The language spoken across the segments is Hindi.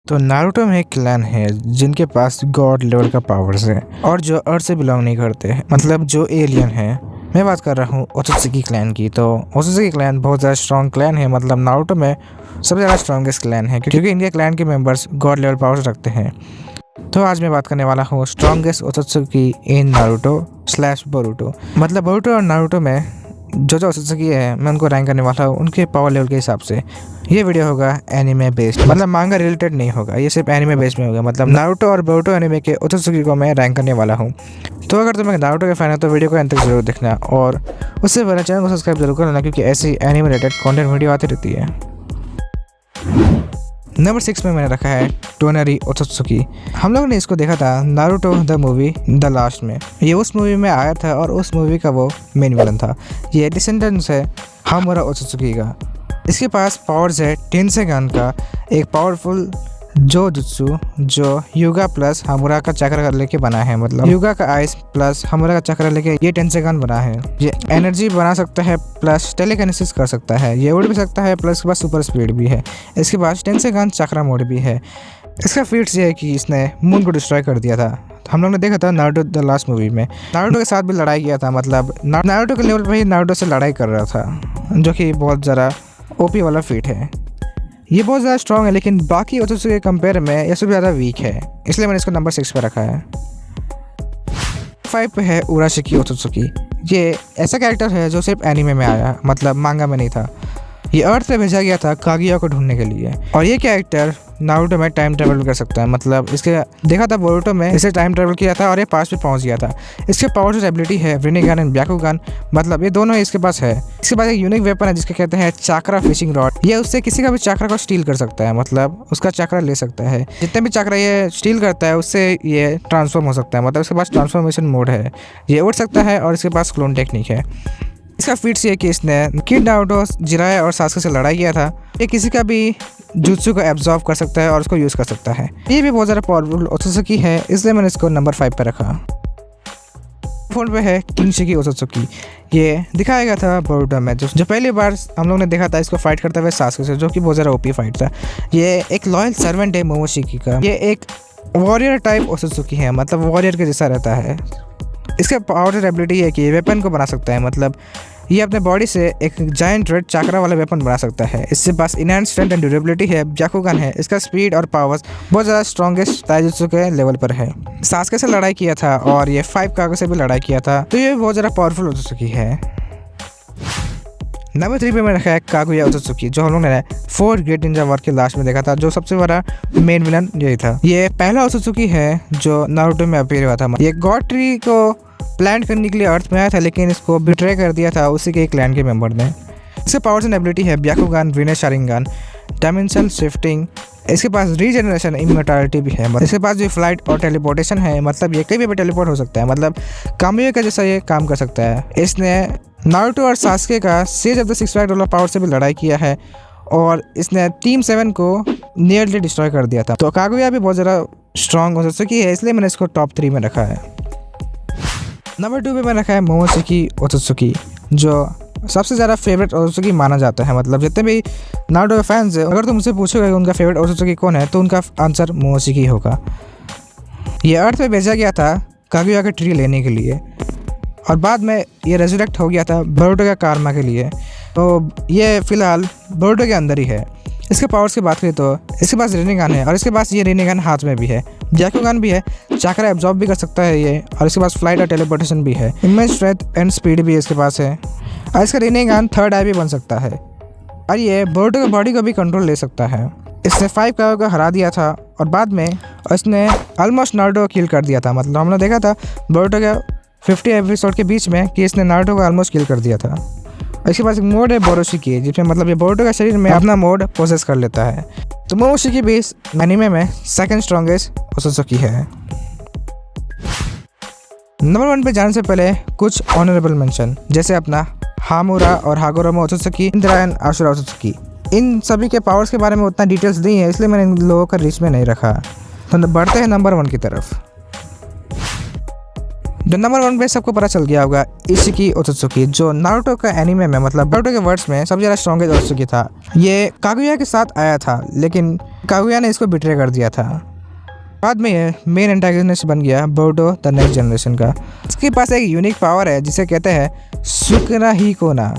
तो नारुतो में एक क्लैन है जिनके पास गॉड लेवल का पावर्स है और जो अर्थ से बिलोंग नहीं करते हैं, मतलब जो एलियन है। मैं बात कर रहा हूँ ओत्सुकी क्लैन की। तो ओत्सुकी क्लैन बहुत ज़्यादा स्ट्रॉन्ग क्लैन है, मतलब नारुतो में सबसे ज़्यादा स्ट्रॉन्गेस्ट क्लैन है क्योंकि इनके क्लैन के मेंबर्स गॉड लेवल पावर्स रखते हैं। तो आज मैं बात करने वाला हूँ स्ट्रॉन्गेस्ट ओत्सुकी इन नारुतो स्लैश बोरुतो। मतलब बोरुतो और नारुतो में जो ओत्सुकी है मैं उनको रैंक करने वाला हूँ उनके पावर लेवल के हिसाब से। ये वीडियो होगा एनिमे बेस्ड, मतलब मांगा रिलेटेड नहीं होगा, ये सिर्फ एनिमे बेस्ड में होगा। मतलब नारुतो और बोरुतो एनिमे के ओत्सुकी को मैं रैंक करने वाला हूँ। तो अगर तुम्हें नारुतो के फैन है तो वीडियो को अंत तक जरूर देखना और उससे पहले चैनल को सब्सक्राइब जरूर करना क्योंकि ऐसी एनिमे रिलेटेड कंटेंट वीडियो आती रहती है। नंबर 6 में मैंने रखा है टोनरी ओत्सुकी। हम लोगों ने इसको देखा था Naruto the movie the last में। ये उस मूवी में आया था और उस मूवी का वो मेन विलन था। ये डिसेंडेंट्स है हामुरा ओत्सुकी का। इसके पास पावर्स है टेंसेगान का एक पावरफुल जो जुत्सु जो युगा प्लस हामुरा का चक्र लेके बना है। मतलब युगा का आइस प्लस हामुरा का चक्र लेके ये टेंसेगान बना है। ये एनर्जी बना सकता है प्लस टेलीकिनेसिस कर सकता है। ये उड़ भी सकता है प्लस इसके पास सुपर स्पीड भी है। इसके पास टेंसेगान चक्रा मोड भी है। इसका फीट्स ये है कि इसने मून को डिस्ट्रॉय कर दिया था। हम लोग ने देखा था नारुतो द लास्ट मूवी में नारुतो के साथ भी लड़ाई किया था। मतलब नारुतो के लेवल पर ही नारुतो से लड़ाई कर रहा था, जो कि बहुत ज़रा ओपी वाला फीट है। ये बहुत ज़्यादा स्ट्रॉन्ग है लेकिन बाकी ओत्सुकी के कंपेयर में ये सबसे ज़्यादा वीक है, इसलिए मैंने इसको नंबर 6 पे रखा है। 5 पे है उराशिकी ओत्सुकी। ये ऐसा कैरेक्टर है जो सिर्फ एनीमे में आया, मतलब मांगा में नहीं था। ये अर्थ से भेजा गया था कागुया को ढूंढने के लिए और ये कैरेक्टर नारुतो में टाइम ट्रेवल कर सकता है। मतलब इसके देखा था बोरुतो में इसे टाइम ट्रेवल किया था और ये पास पे पहुंच गया था। इसके पावर जो एबिलिटी है रिनिगन एंड ब्याकुगन, मतलब ये दोनों इसके पास है। इसके पास एक यूनिक वेपन है जिसके कहते हैं चाक्रा फिशिंग रॉड। ये उससे किसी का भी चाक्रा को स्टील कर सकता है, मतलब उसका चाक्रा ले सकता है। जितने भी चाक्रा ये स्टील करता है उससे ये ट्रांसफॉर्म हो सकता है। मतलब इसके पास ट्रांसफॉर्मेशन मोड है, ये उड़ सकता है और इसके पास क्लोन टेक्निक है। इसका फीट्स ये कि इसने किड नारुतो जिराया और सासुके से लड़ाई किया था। ये किसी का भी जुत्सु को एब्जॉर्ब कर सकता है और उसको यूज़ कर सकता है। ये भी बहुत ज़्यादा पावरफुल ओत्सुकी है, इसलिए मैंने इसको नंबर 5 पे रखा। फोन पे है किनशिकी ओत्सुकी। ये दिखाया गया था बोरुतो में, जो पहली बार हम लोग ने देखा था इसको फाइट करते हुए सासुके से, जो कि बहुत ज़्यादा ओपी फाइट था। ये एक लॉयल सर्वेंट है मोमोशिकी का। ये एक वॉरियर टाइप ओत्सुकी है, मतलब वॉरियर के जैसा रहता है। इसका पावर एबिलिटी है कि ये वेपन को बना सकता है। मतलब ये अपने बॉडी से एक जायंट रेड चाक्रा वाला वेपन बना सकता है। इससे पास इनहैंस स्ट्रेंथ एंड ड्यूरेबिलिटी है। ब्याकुगन है। इसका स्पीड और पावर्स बहुत ज़्यादा स्ट्रॉन्गेस्ट ताइजुत्सु के लेवल पर है। सासुके से लड़ाई किया था और ये 5 कागो से भी लड़ाई किया था, तो ये बहुत ज़्यादा पावरफुल ओत्सुकी है। नंबर 3 पे मैंने रखा है कागुया ओत्सुकी, जो हम लोगों ने 4 ग्रेट निंजा वॉर के लास्ट में देखा था, जो सबसे बड़ा मेन विलन यही था। ये पहला ओत्सुकी है जो नारुतो में अपीयर हुआ था। ये गॉड ट्री को प्लांट करने के लिए अर्थ में आया था लेकिन इसको बिट्रे कर दिया था उसी के एक क्लैन के मेंबर ने। इसके पावर्स एंड एबिलिटी है ब्याकुगन, वीनस शारिंगन, डायमेंशनल शिफ्टिंग। इसके पास रीजनरेशन इमॉर्टैलिटी भी है। इसके पास जो फ्लाइट और टेलीपोर्टेशन है, मतलब ये कहीं भी टेलीपोर्ट हो सकता है। मतलब कामियो का जैसा ये काम कर सकता है। इसने नारुतो और सासुके का सेज ऑफ द सिक्स वाला पावर से भी लड़ाई किया है और इसने टीम 7 को नियरली डिस्ट्रॉय कर दिया था। तो कागुया भी बहुत ज़्यादा स्ट्रॉन्ग ओत्सुकी है, इसलिए मैंने इसको टॉप 3 में रखा है। नंबर 2 पे मैंने रखा है मोमोशिकी ओत्सुकी, जो सबसे ज़्यादा फेवरेट ओत्सुकी माना जाता है। मतलब जितने भी नारुतो के फैंस हैं, अगर तुम मुझसे पूछोगे उनका फेवरेट ओत्सुकी कौन है तो उनका आंसर मोमोशिकी होगा। ये अर्थ पे भेजा गया था कागुया का ट्री लेने के लिए और बाद में ये रेजरेक्ट हो गया था बोरुतो का कारमा के लिए। तो ये फिलहाल बोरुतो के अंदर ही है। इसके पावर्स की बात करें तो इसके पास रिनिगन है और इसके पास ये रिनिगन हाथ में भी है। ब्याकुगन भी है, चाक्रा एब्जॉर्ब भी कर सकता है ये, और इसके पास फ्लाइट और टेलीपोर्टेशन भी है। इमेज स्ट्रेंथ एंड स्पीड भी इसके पास है और इसका रिनिगन थर्ड आई भी बन सकता है और ये बोरुतो की बॉडी को भी कंट्रोल ले सकता है। इसने 5 कागो को हरा दिया था और बाद में इसने ऑलमोस्ट नारुतो को किल कर दिया था। मतलब हमने देखा था बोरुतो के 50 एपिसोड के बीच में कि इसने नारुतो को ऑलमोस्ट किल कर दिया था। इसके पास एक मोड है बोरोशिकी, जिसमें मतलब ये बोरुतो का शरीर में अपना मोड पोसेस कर लेता है। तो मोमोशिकी भी इस एनीमे में सेकंड स्ट्रॉन्गेस्ट ओत्सुकी है। नंबर 1 पे जाने से पहले कुछ ऑनरेबल मेंशन, जैसे अपना हामुरा और हागोरोमा ओत्सुकी, इंद्रा एंड आशुरा ओत्सुकी। इन सभी के पावर्स के बारे में उतना डिटेल्स नहीं है, इसलिए मैंने इन लोगों का लिस्ट में नहीं रखा। तो बढ़ते हैं नंबर 1 की तरफ। जो नंबर 1 पे सबको पता चल गया होगा, इशिकी ओत्सुकी, जो नारुतो का एनीमे में मतलब नारुतो के वर्ड्स में सबसे ज़्यादा स्ट्रॉन्गेस्ट ओत्सुकी था। ये कागुया के साथ आया था, लेकिन कागुया ने इसको बिट्रे कर दिया था। बाद में ये मेन एंटागोनिस्ट बन गया बोरुतो द नेक्स्ट जनरेशन का। इसके पास एक यूनिक पावर है जिसे कहते हैं सुकुना ही कोना।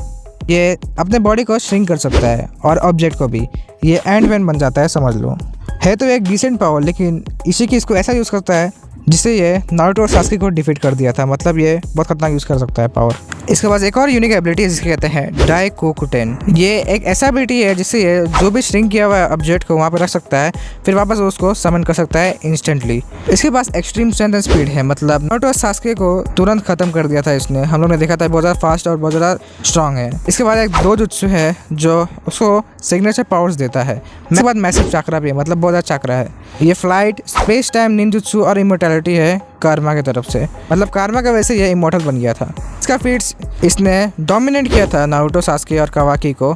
ये अपने बॉडी को श्रिंक कर सकता है और ऑब्जेक्ट को भी। ये एंड मैन बन जाता है, समझ लो। है तो एक डिसेंट पावर, लेकिन इशिकी इसको ऐसा यूज़ करता है जिससे ये नारुतो और सास्के को डिफीट कर दिया था। मतलब ये बहुत खतरनाक यूज़ कर सकता है पावर। इसके पास एक और यूनिक एबिलिटी है जिसे कहते हैं डाइकोकुटेन। ये एक ऐसा एबिलिटी है जिससे ये जो भी श्रिंक किया हुआ ऑब्जेक्ट को वहाँ पर रख सकता है, फिर वापस उसको समन कर सकता है इंस्टेंटली। इसके पास एक्सट्रीम स्ट्रेंथ एंड स्पीड है, मतलब नारुतो और सास्के को तुरंत खत्म कर दिया था इसने। हम लोग ने देखा था बहुत ज़्यादा फास्ट और बहुत ज़्यादा स्ट्रॉन्ग है। इसके बाद एक दो जुत्सु है जो उसको सिग्नेचर पावर्स देता है। इसके बाद मैसिव चाक्रा भी है, मतलब बहुत ज़्यादा चाक्रा है। ये फ्लाइट, स्पेस टाइम, निंजुत्सु और इमोर्टैलिटी है कर्मा की तरफ से। मतलब कर्मा का वैसे ये इमोर्टल बन गया था। इसका फीट्स इसने डोमिनेट किया था नारुतो, सास्के और कावाकी को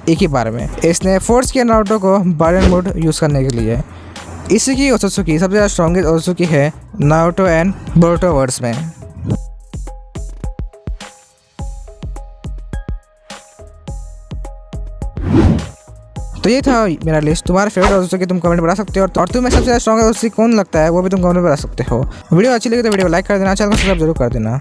एक ही बार में। इसने फोर्स किया नारुतो को बारन मोड यूज़ करने के लिए। इशिकी ओत्सुकी सबसे ज़्यादा स्ट्रॉन्गेस्ट ओत्सुकी है नारुतो एंड बोरुतो वर्ड्स में। तो ये था मेरा लिस्ट। तुम्हारा फेवरेट ओत्सुकी तुम कमेंट बता सकते हो, और तुम्हें सबसे ज़्यादा स्ट्रॉन्ग ओत्सुकी कौन लगता है वो भी तुम कमेंट में बता सकते हो। वीडियो अच्छी लगी तो वीडियो को लाइक कर देना, चैनल को सब्सक्राइब जरूर कर देना।